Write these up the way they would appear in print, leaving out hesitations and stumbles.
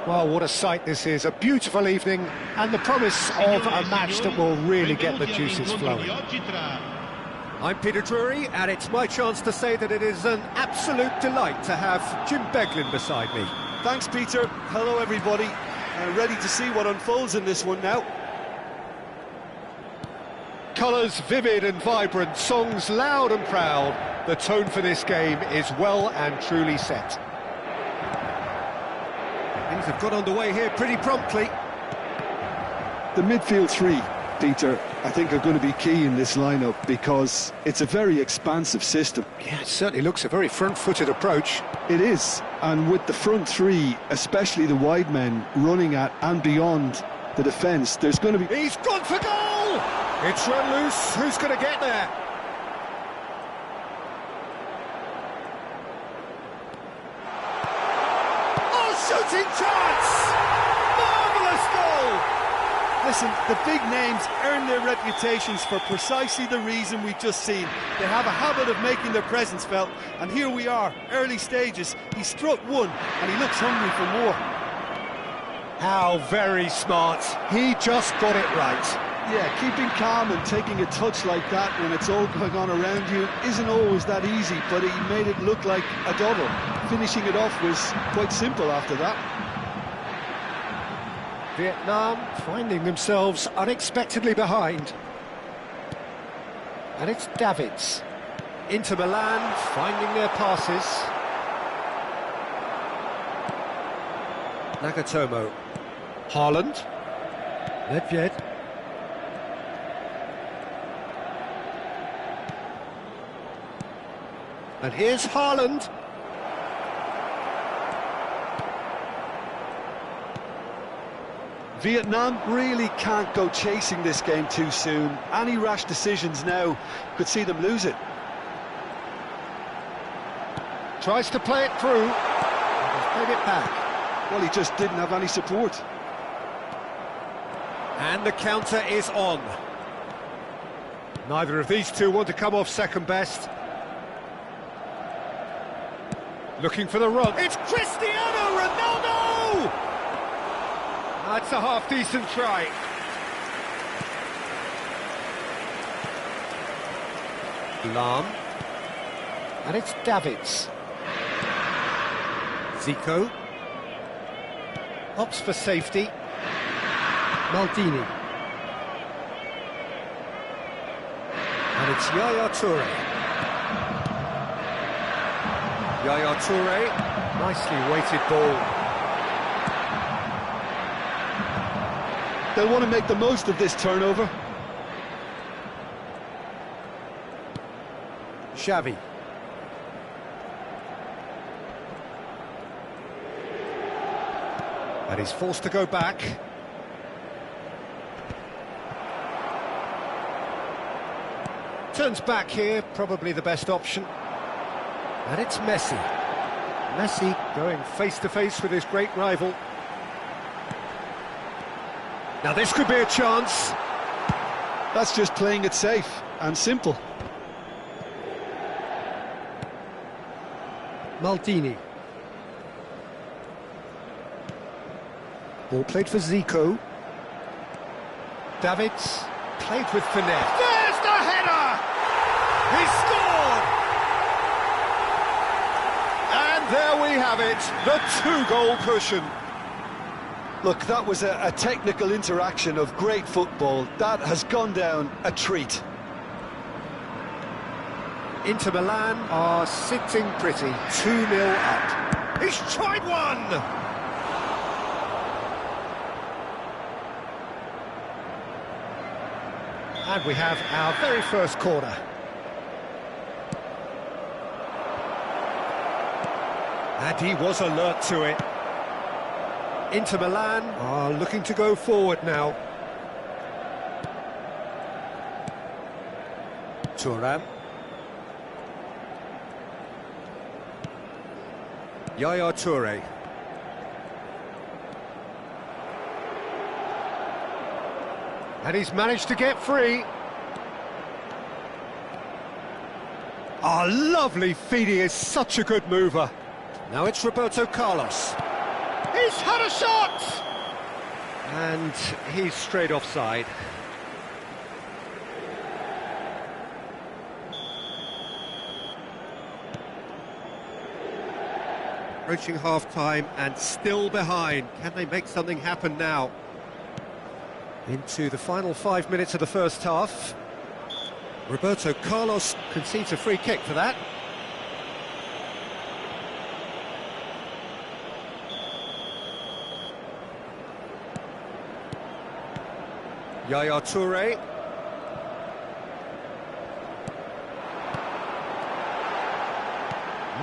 Well, what a sight this is, a beautiful evening, and the promise of a match that will really get the juices flowing. I'm Peter Drury, and it's my chance to say that it is an absolute delight to have Jim Beglin beside me. Thanks, Peter. Hello, everybody. Ready to see what unfolds in this one now. Colours vivid and vibrant, songs loud and proud. The tone for this game is well and truly set. Things have got underway here pretty promptly. The midfield three, Peter, I think are going to be key in this lineup because it's a very expansive system. Yeah, it certainly looks a very front-footed approach. It is, and with the front three, especially the wide men, running at and beyond the defence, there's going to be... He's gone for goal! It's run loose, who's going to get there? Shooting chance! Marvellous goal! Listen, the big names earn their reputations for precisely the reason we've just seen. They have a habit of making their presence felt, and here we are, early stages. He struck one, and he looks hungry for more. How very smart. He just got it right. Yeah, keeping calm and taking a touch like that when it's all going on around you isn't always that easy, but he made it look like a double. Finishing it off was quite simple after that. Vietnam finding themselves unexpectedly behind. And it's Davids. Inter Milan finding their passes. Nagatomo. Haaland. Nedved. And here's Haaland. Vietnam really can't go chasing this game too soon. Any rash decisions now could see them lose it. Tries to play it through. He's played it back. Well, he just didn't have any support. And the counter is on. Neither of these two want to come off second best. Looking for the run. It's Cristiano Ronaldo! That's a half-decent try. Lam. And it's Davids. Zico. Opts for safety. Maldini. And it's Yaya Toure. Yaya Toure, nicely weighted ball. They'll want to make the most of this turnover. Xavi. And he's forced to go back. Turns back here, probably the best option. And it's Messi. Messi going face-to-face with his great rival. Now this could be a chance. That's just playing it safe and simple. Maldini. Ball played for Zico. Davids played with finesse. There's the header! He scored! And there we have it, the two-goal cushion. Look, that was a technical interaction of great football. That has gone down a treat. Inter Milan are sitting pretty, 2-0 up. He's tried one! And we have our very first corner. And he was alert to it. Inter Milan are looking to go forward now. Thuram. Yaya Toure. And he's managed to get free. Oh, lovely feed, he is such a good mover. Now it's Roberto Carlos. He's had a shot! And he's straight offside. Approaching half-time and still behind. Can they make something happen now? Into the final 5 minutes of the first half. Roberto Carlos concedes a free kick for that. Yaya Toure.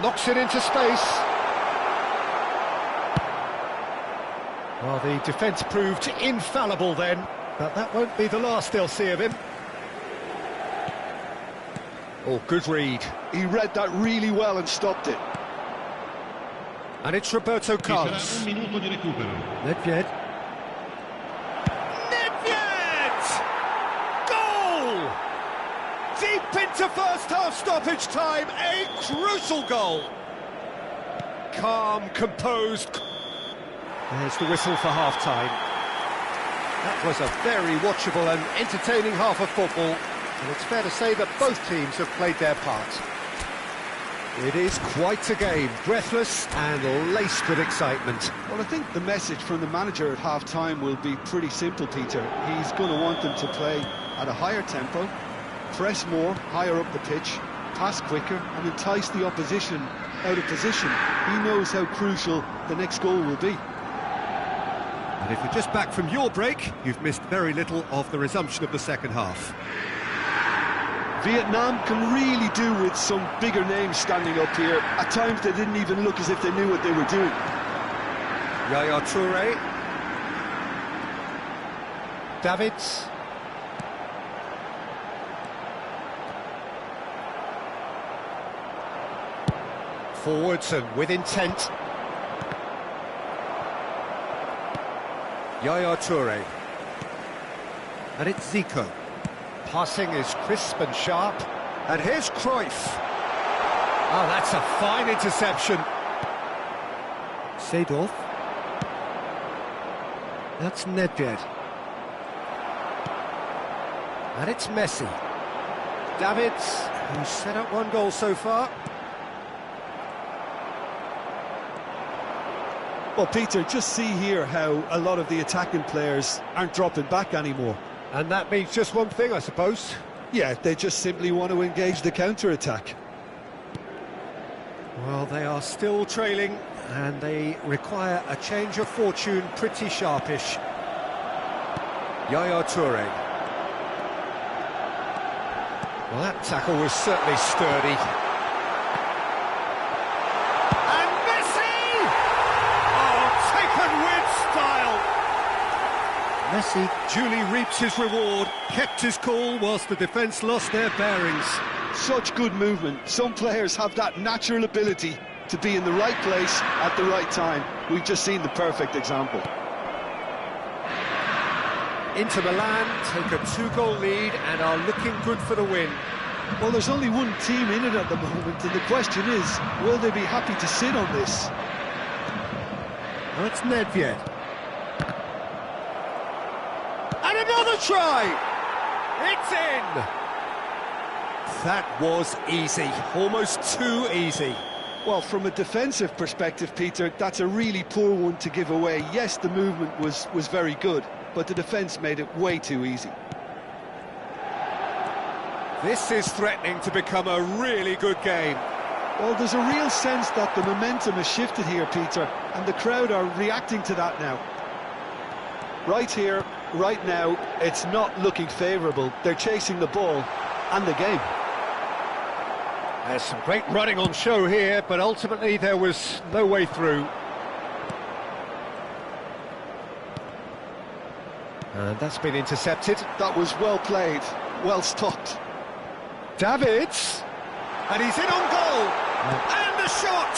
Knocks it into space. Well, the defence proved infallible then, but that won't be the last they'll see of him. Oh, good read. He read that really well and stopped it. And it's Roberto Carlos. Nedved. Nedved! Goal! Deep into first half stoppage time, a crucial goal. Calm, composed. There's the whistle for half-time. That was a very watchable and entertaining half of football, and it's fair to say that both teams have played their part. It is quite a game, breathless and laced with excitement. Well, I think the message from the manager at half-time will be pretty simple, Peter. He's going to want them to play at a higher tempo, press more, higher up the pitch, pass quicker, and entice the opposition out of position. He knows how crucial the next goal will be. And if you're just back from your break, you've missed very little of the resumption of the second half. Vietnam can really do with some bigger names standing up here. At times they didn't even look as if they knew what they were doing. Yaya Toure. Davids. Forwards and with intent. Yaya Toure. And it's Zico. Passing is crisp and sharp. And here's Cruyff. Oh, that's a fine interception. Seedorf. That's Nedved. And it's Messi. Davids, who's set up one goal so far. Well, Peter, just see here how a lot of the attacking players aren't dropping back anymore. And that means just one thing, I suppose. Yeah, they just simply want to engage the counter-attack. Well, they are still trailing, and they require a change of fortune pretty sharpish. Yaya Toure. Well, that tackle was certainly sturdy. And Messi! Oh, taken with style! Messi duly reaps his reward, kept his cool whilst the defence lost their bearings. Such good movement. Some players have that natural ability to be in the right place at the right time. We've just seen the perfect example. Inter Milan take a 2-goal lead and are looking good for the win. Well, there's only one team in it at the moment, and the question is, will they be happy to sit on this? Well, it's Nedved. And another try! It's in! That was easy, almost too easy. Well, from a defensive perspective, Peter, that's a really poor one to give away. Yes, the movement was very good, but the defence made it way too easy. This is threatening to become a really good game. Well, there's a real sense that the momentum has shifted here, Peter, and the crowd are reacting to that now. Right here, right now, it's not looking favourable. They're chasing the ball and the game. There's some great running on show here, but ultimately there was no way through. And that's been intercepted. That was well played, well stopped. Davids, and he's in on goal, and the shot!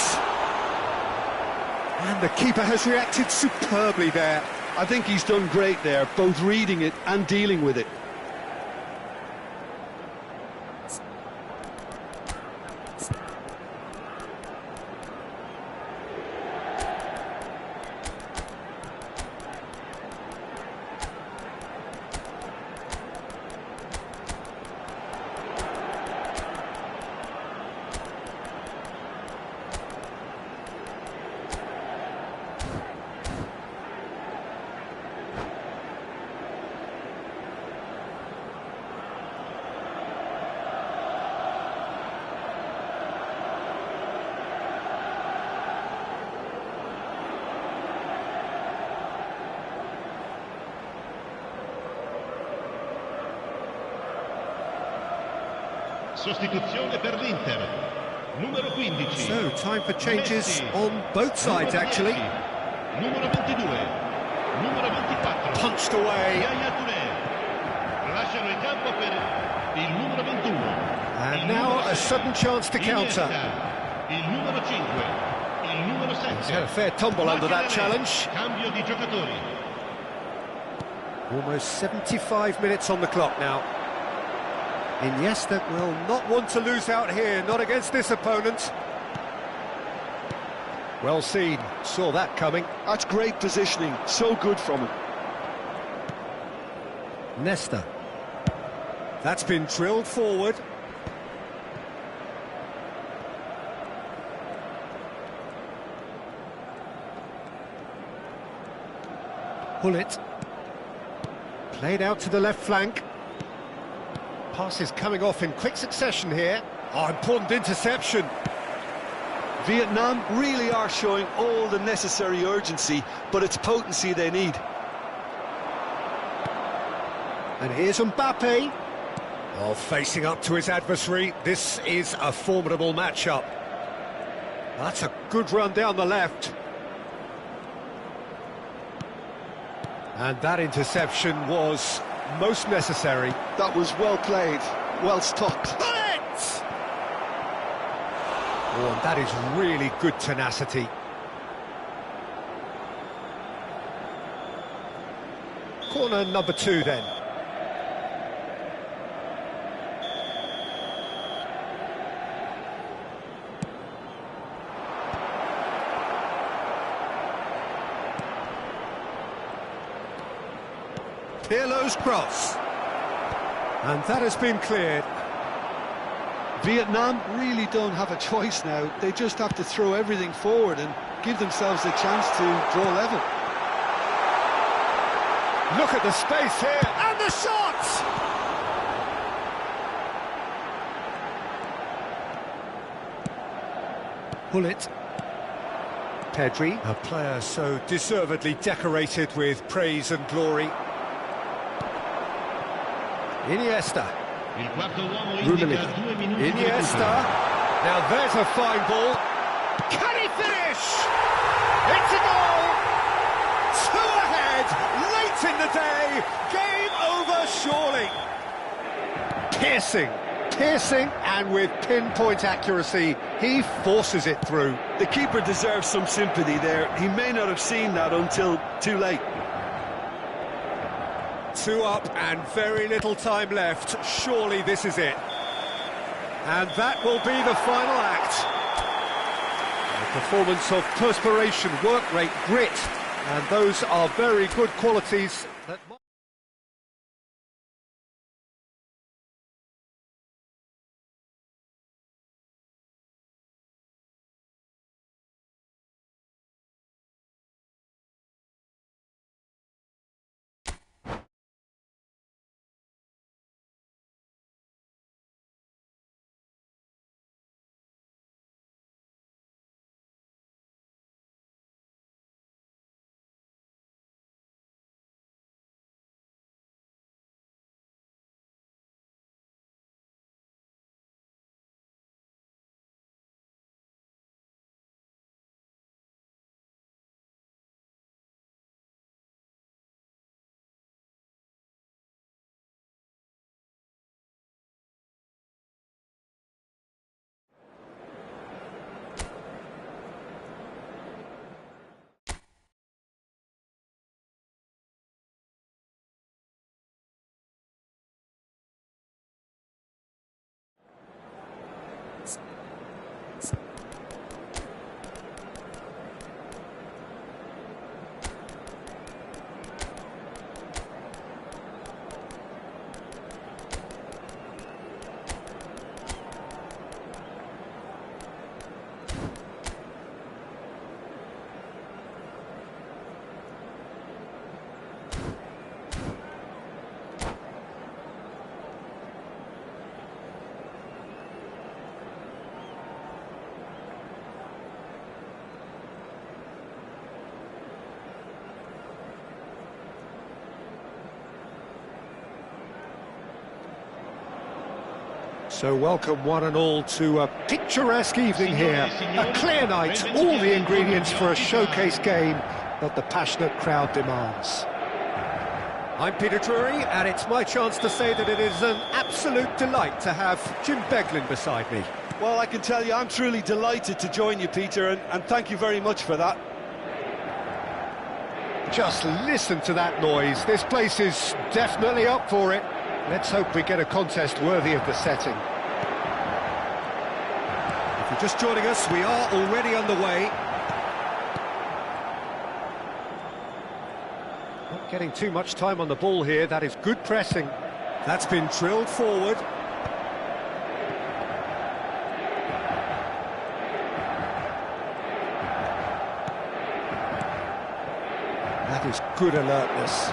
And the keeper has reacted superbly there. I think he's done great there, both reading it and dealing with it. Sostituzione per l'Inter. Numero 15. So, time for changes on both sides, actually. Numero 22. Numero 24. Punched away. Yaya Touré. Lasciano il campo per il numero 21. And now a sudden chance to counter. Il numero 5. Il numero 7. He's had a fair tumble under that challenge. Cambio di giocatori. Almost 75 minutes on the clock now. Iniesta will not want to lose out here, not against this opponent. Well seen, saw that coming. That's great positioning, so good from him. Nesta. That's been drilled forward. Hullet. Played out to the left flank. Passes coming off in quick succession here. Oh, important interception. Vietnam really are showing all the necessary urgency, but it's potency they need. And here's Mbappe. Oh, facing up to his adversary. This is a formidable matchup. That's a good run down the left. And that interception was most necessary. That was well played, well stopped. Oh, and that is really good tenacity. Corner number 2 then. Pirlo's cross. And that has been cleared. Vietnam really don't have a choice now. They just have to throw everything forward and give themselves a chance to draw level. Look at the space here, and the shot! Hullet. Pedri, a player so deservedly decorated with praise and glory. Iniesta. Rummenigge. Iniesta. Now there's a fine ball. Can he finish? It's a goal! 2 ahead, late in the day. Game over, surely. Piercing, and with pinpoint accuracy, he forces it through. The keeper deserves some sympathy there. He may not have seen that until too late. 2 up and very little time left. Surely this is it. And that will be the final act. A performance of perspiration, work rate, grit. And those are very good qualities that... So welcome one and all to a picturesque evening here. A clear night, all the ingredients for a showcase game that the passionate crowd demands. I'm Peter Drury, and it's my chance to say that it is an absolute delight to have Jim Beglin beside me. Well, I can tell you I'm truly delighted to join you, Peter, and thank you very much for that. Just listen to that noise. This place is definitely up for it. Let's hope we get a contest worthy of the setting. If you're just joining us, we are already underway. Not getting too much time on the ball here. That is good pressing. That's been drilled forward. That is good alertness.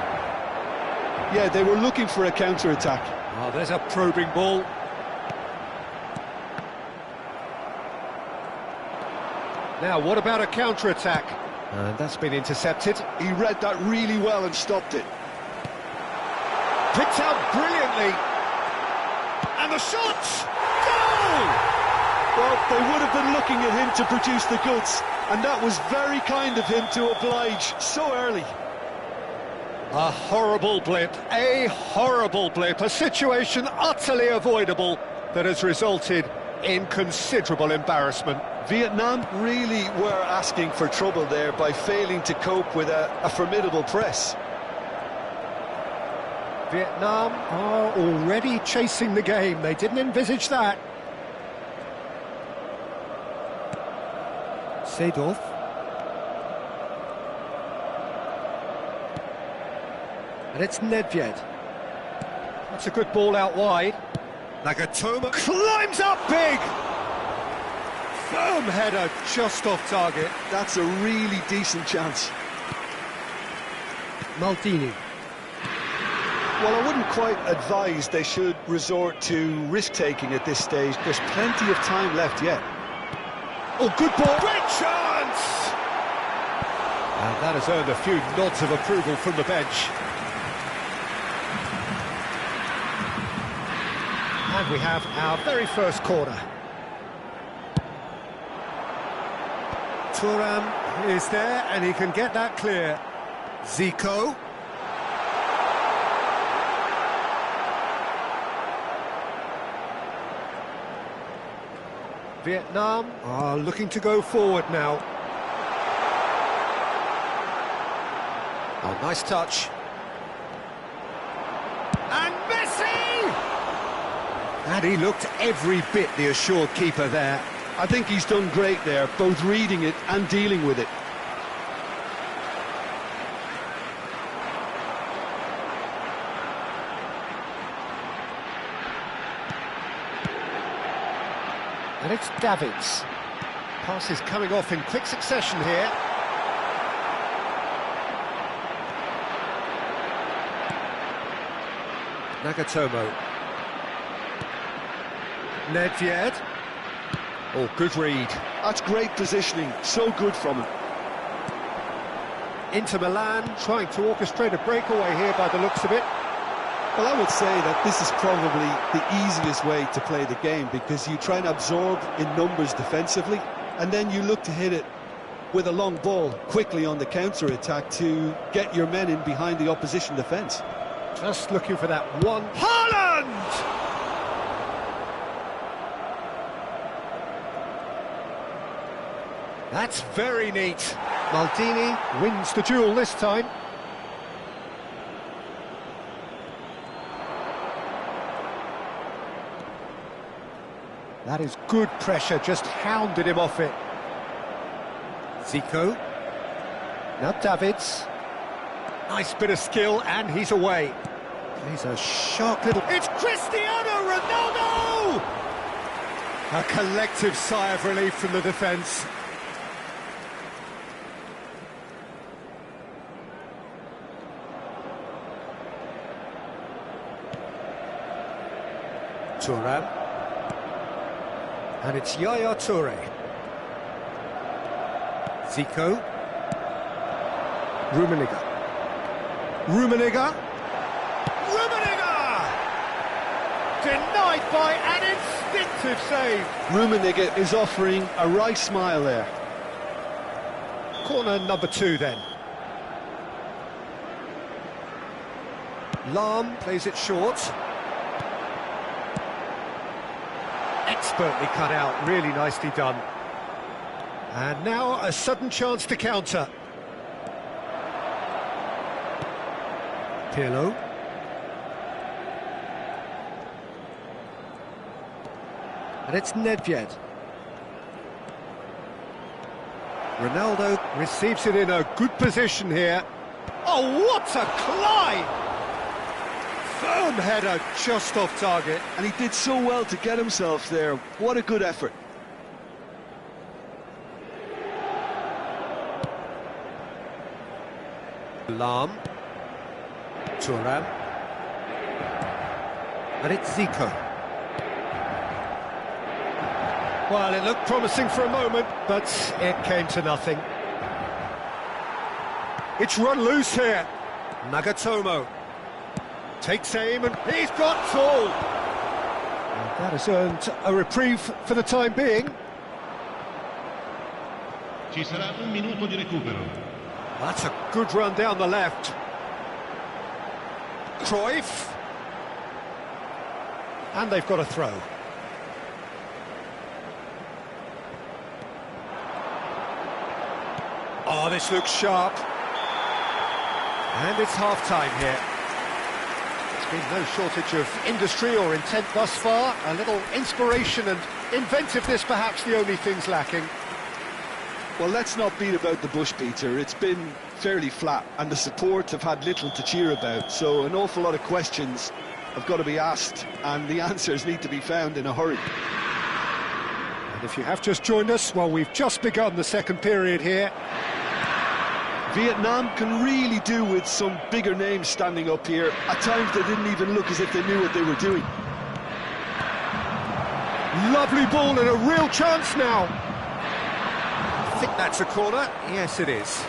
Yeah, they were looking for a counter-attack. Oh, there's a probing ball. Now, what about a counter-attack? And that's been intercepted. He read that really well and stopped it. Picked out brilliantly. And the shot! Goal! Well, they would have been looking at him to produce the goods, and that was very kind of him to oblige so early. A horrible blip, a situation utterly avoidable that has resulted in considerable embarrassment. Vietnam really were asking for trouble there by failing to cope with a formidable press. Vietnam are already chasing the game. They didn't envisage that. Seedorf. And it's Nedved. That's a good ball out wide. Nagatomo climbs up big! Firm header just off target. That's a really decent chance. Maldini. Well, I wouldn't quite advise they should resort to risk-taking at this stage. There's plenty of time left yet. Oh, good ball! Great chance! And that has earned a few nods of approval from the bench. And we have our very first corner. Thuram is there, and he can get that clear. Zico. Vietnam are looking to go forward now. Oh, nice touch. And Messi! And he looked every bit the assured keeper there. I think he's done great there, both reading it and dealing with it. And it's Davids. Passes coming off in quick succession here. Nagatomo. Nedved. Oh, good read. That's great positioning, so good from him. Inter Milan trying to orchestrate a breakaway here by the looks of it. Well, I would say that this is probably the easiest way to play the game, because you try and absorb in numbers defensively, and then you look to hit it with a long ball quickly on the counter-attack to get your men in behind the opposition defence. Just looking for that one. Haaland! That's very neat. Maldini wins the duel this time. That is good pressure, just hounded him off it. Zico. Now Davids. Nice bit of skill, and he's away. He's a sharp little... It's Cristiano Ronaldo! A collective sigh of relief from the defence. Thuram. And it's Yaya Toure. Zico. Rummenigge. Rummenigge. Denied by an instinctive save. Rummenigge is offering a right smile there. Corner number 2 then. Lahm plays it short. Expertly cut out, really nicely done. And now a sudden chance to counter. Pirlo. And it's Nedved. Ronaldo receives it in a good position here. Oh, what a climb! Firm header, just off target. And he did so well to get himself there. What a good effort. Lahm. Thuram. And it's Zico. Well, it looked promising for a moment, but it came to nothing. It's run loose here. Nagatomo takes aim and he's got full. And that has earned a reprieve for the time being. Ci sarà un minuto di recupero. That's a good run down the left. Cruyff. And they've got a throw. Oh, this looks sharp. And it's half-time here. There's been no shortage of industry or intent thus far. A little inspiration and inventiveness, perhaps the only things lacking. Well, let's not beat about the bush, Peter. It's been fairly flat, and the support have had little to cheer about. So an awful lot of questions have got to be asked, and the answers need to be found in a hurry. And if you have just joined us, well, we've just begun the second period here. Vietnam can really do with some bigger names standing up here. At times they didn't even look as if they knew what they were doing. Lovely ball and a real chance now. I think that's a corner. Yes, it is.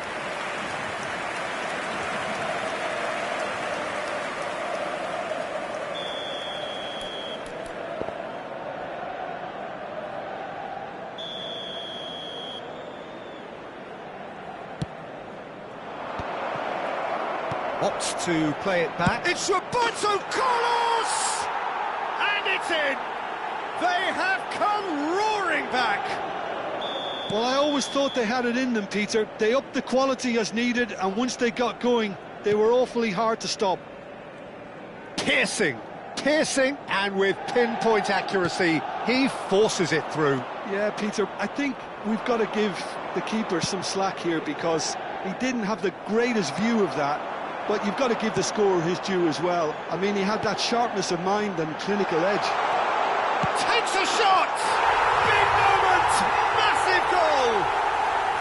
Opts to play it back. It's Roberto Carlos! And it's in! They have come roaring back! Well, I always thought they had it in them, Peter. They upped the quality as needed, and once they got going, they were awfully hard to stop. Piercing, and with pinpoint accuracy, he forces it through. Yeah, Peter, I think we've got to give the keeper some slack here because he didn't have the greatest view of that. But you've got to give the scorer his due as well. I mean, he had that sharpness of mind and clinical edge. Takes a shot! Big moment! Massive goal!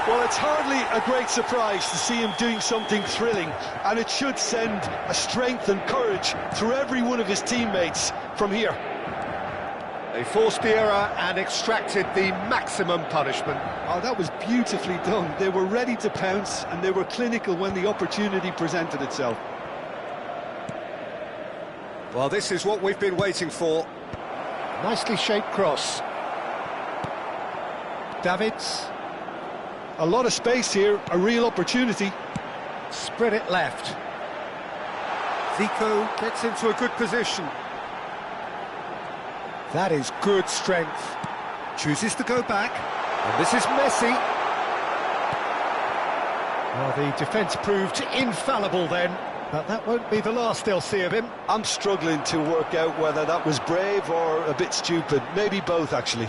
Well, it's hardly a great surprise to see him doing something thrilling, and it should send a strength and courage through every one of his teammates from here. They forced the error and extracted the maximum punishment. Oh, that was beautifully done. They were ready to pounce, and they were clinical when the opportunity presented itself. Well, this is what we've been waiting for. Nicely shaped cross. Davids. A lot of space here, a real opportunity. Spread it left. Zico gets into a good position. That is good strength. Chooses to go back. And this is Messi. Well, the defence proved infallible then, but that won't be the last they'll see of him. I'm struggling to work out whether that was brave or a bit stupid. Maybe both, actually.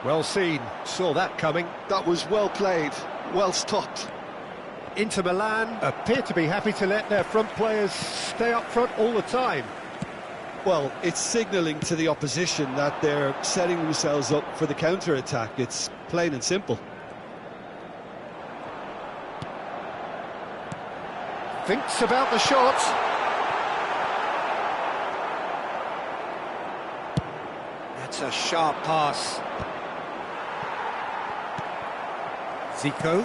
Well seen. Saw that coming. That was well played, well stopped. Inter Milan appear to be happy to let their front players stay up front all the time. Well, it's signalling to the opposition that they're setting themselves up for the counter-attack. It's plain and simple. Thinks about the shot. That's a sharp pass. Zico.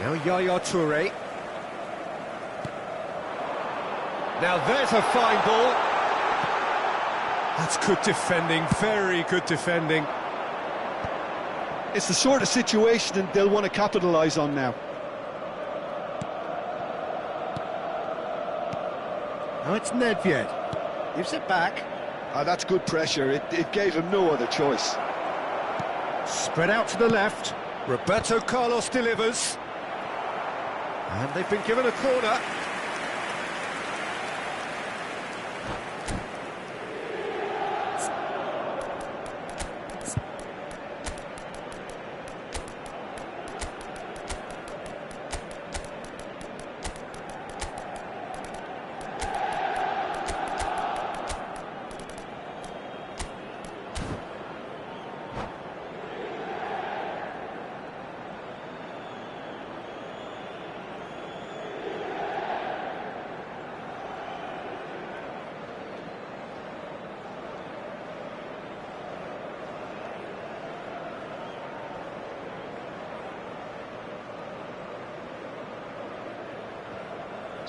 Now Yaya Toure. Now there's a fine ball. That's good defending, very good defending. It's the sort of situation that they'll want to capitalise on now. Now it's Nedved. Gives it back. That's good pressure. It gave him no other choice. Spread out to the left. Roberto Carlos delivers. And they've been given a corner.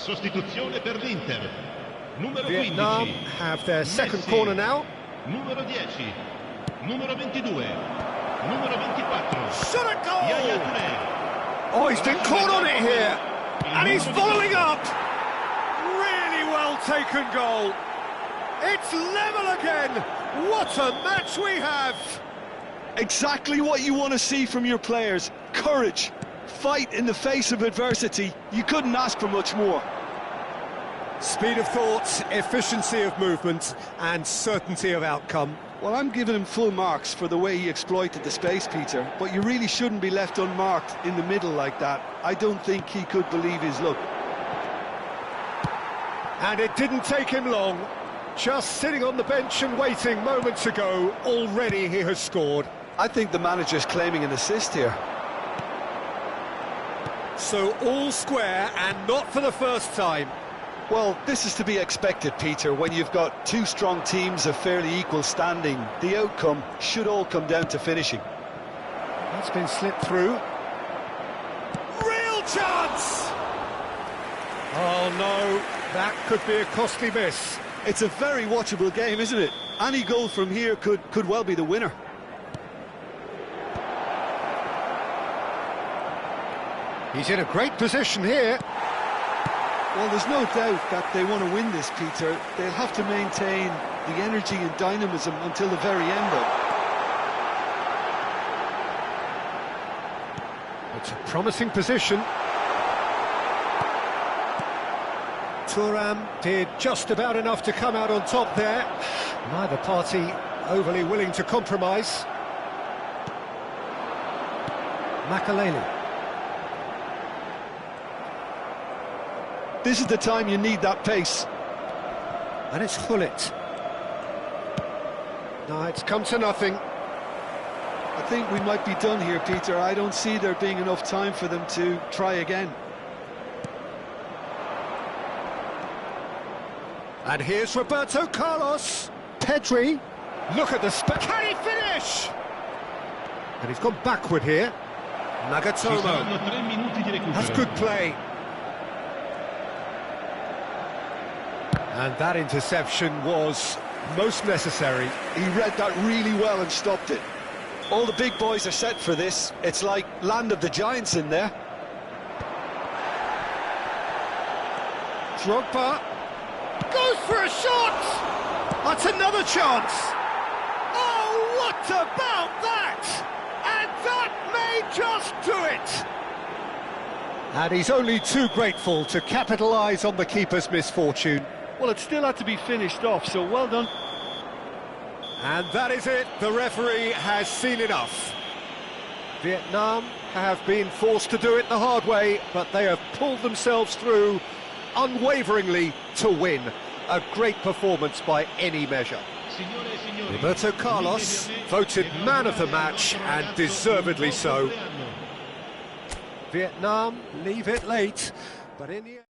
Sostituzione per l'Inter. Numero 15. Vietnam have their second Messi. Corner now. Numero 10. Numero 22. Numero 24. Shot a goal! Yaya Touré. Oh, he's been caught on it here. And he's following up. Really well taken goal. It's level again. What a match we have. Exactly what you want to see from your players. Courage. Fight in the face of adversity. You couldn't ask for much more. Speed of thought, efficiency of movement, and certainty of outcome. Well, I'm giving him full marks for the way he exploited the space, Peter, but you really shouldn't be left unmarked in the middle like that. I don't think he could believe his luck. And it didn't take him long. Just sitting on the bench and waiting moments ago, already he has scored. I think the manager's claiming an assist here. So all square, and not for the first time. Well, this is to be expected, Peter, when you've got two strong teams of fairly equal standing. The outcome should all come down to finishing. That's been slipped through. Real chance! Oh no, that could be a costly miss. It's a very watchable game, isn't it? Any goal from here could well be the winner. He's in a great position here. Well, there's no doubt that they want to win this, Peter. They'll have to maintain the energy and dynamism until the very end, though. It's a promising position. Thuram did just about enough to come out on top there. Neither party overly willing to compromise. Makaleli. This is the time you need that pace. And it's Hullet. No, it's come to nothing. I think we might be done here, Peter. I don't see there being enough time for them to try again. And here's Roberto Carlos. Pedri. Look at the can he finish? And he's gone backward here. Nagatomo. That's good play. And that interception was most necessary. He read that really well and stopped it. All the big boys are set for this. It's like land of the giants in there. Drogba goes for a shot! That's another chance! Oh, what about that? And that may just do it! And he's only too grateful to capitalise on the keeper's misfortune. Well, it still had to be finished off, so well done. And that is it. The referee has seen enough. Vietnam have been forced to do it the hard way, but they have pulled themselves through unwaveringly to win. A great performance by any measure. Roberto Carlos voted man of the match, and deservedly so. Vietnam leave it late, but in the end...